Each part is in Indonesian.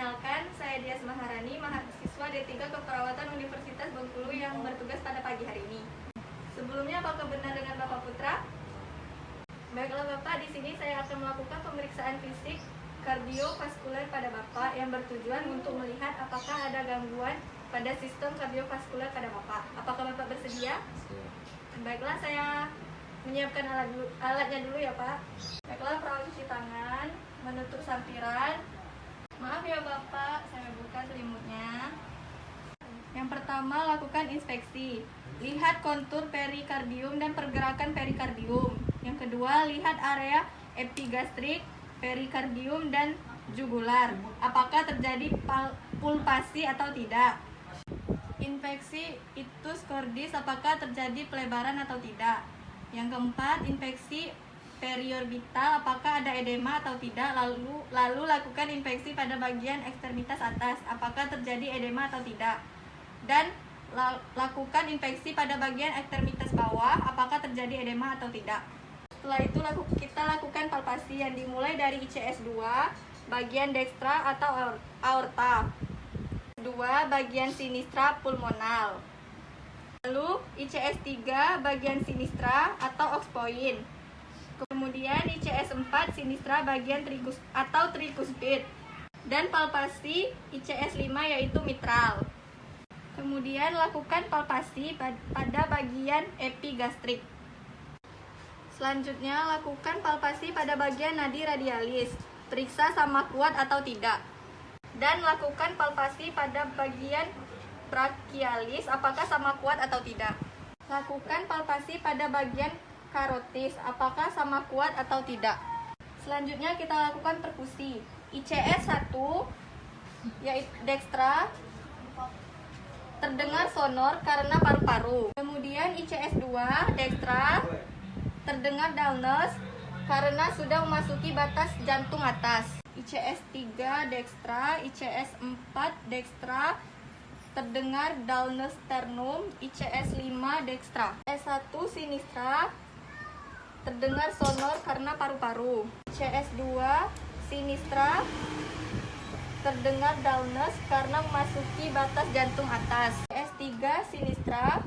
Perkenalkan, saya Dias Maharani, mahasiswa D3 Keperawatan Universitas Bengkulu yang bertugas pada pagi hari ini. Sebelumnya, apakah benar dengan Bapak Putra? Baiklah Bapak, di sini saya akan melakukan pemeriksaan fisik kardiovaskuler pada Bapak yang bertujuan untuk melihat apakah ada gangguan pada sistem kardiovaskuler pada Bapak. Apakah Bapak bersedia? Baiklah, saya menyiapkan alatnya dulu ya Pak. Baiklah, perawat cuci tangan, menutup sampiran. Maaf ya Bapak, saya buka selimutnya. Yang pertama, lakukan inspeksi. Lihat kontur perikardium dan pergerakan perikardium. Yang kedua, lihat area epigastrik, perikardium dan jugular. Apakah terjadi pulpasi atau tidak? Inspeksi ictus cordis, apakah terjadi pelebaran atau tidak? Yang keempat, inspeksi periorbital, apakah ada edema atau tidak? Lalu lakukan inspeksi pada bagian ekstremitas atas, apakah terjadi edema atau tidak? Dan lakukan inspeksi pada bagian ekstremitas bawah, apakah terjadi edema atau tidak? Setelah itu kita lakukan palpasi yang dimulai dari ICS 2 bagian dekstra atau aorta, 2 bagian sinistra pulmonal, lalu ICS 3 bagian sinistra atau oxpoint, kemudian ICS 4 sinistra bagian trikuspid, dan palpasi ICS 5 yaitu mitral. Kemudian lakukan palpasi pada bagian epigastrik. Selanjutnya lakukan palpasi pada bagian nadi radialis, periksa sama kuat atau tidak. Dan lakukan palpasi pada bagian brachialis, apakah sama kuat atau tidak. Lakukan palpasi pada bagian karotis, apakah sama kuat atau tidak. Selanjutnya kita lakukan perkusi. ICS 1 yaitu dekstra, terdengar sonor karena paru-paru. Kemudian ICS 2 dekstra, terdengar dullness karena sudah memasuki batas jantung atas. ICS 3 dekstra, ICS 4 dekstra, terdengar dullness sternum. ICS 5 dekstra. S1 sinistra, terdengar sonor karena paru-paru. ICS 2 sinistra, terdengar dullness karena memasuki batas jantung atas. ICS 3 sinistra,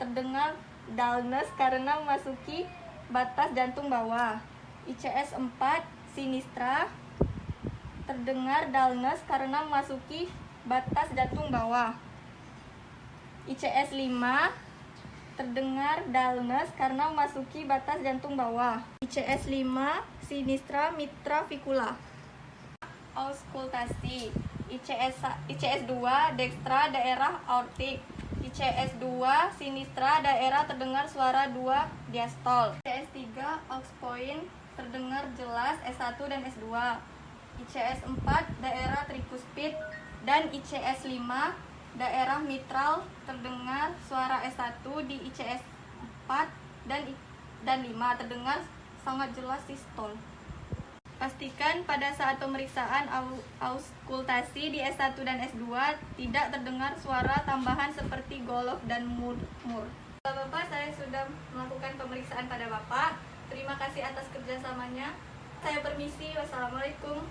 terdengar dullness karena memasuki batas jantung bawah. ICS 4 sinistra, terdengar dullness karena memasuki batas jantung bawah. ICS 5 terdengar dullness karena memasuki batas jantung bawah. ICS 5 sinistra mitra ficula. Auskultasi. ICS 2 dekstra daerah aortik. ICS 2 sinistra daerah terdengar suara 2 diastol. ICS 3 oxpoint terdengar jelas S1 dan S2. ICS 4 daerah trikuspid dan ICS 5 daerah mitral terdengar suara S1 di ICS 4 dan 5 terdengar sangat jelas sistol. Pastikan pada saat pemeriksaan auskultasi di S1 dan S2 tidak terdengar suara tambahan seperti golof dan murmur. Bapak, saya sudah melakukan pemeriksaan pada Bapak. Terima kasih atas kerjasamanya. Saya permisi. Wassalamualaikum.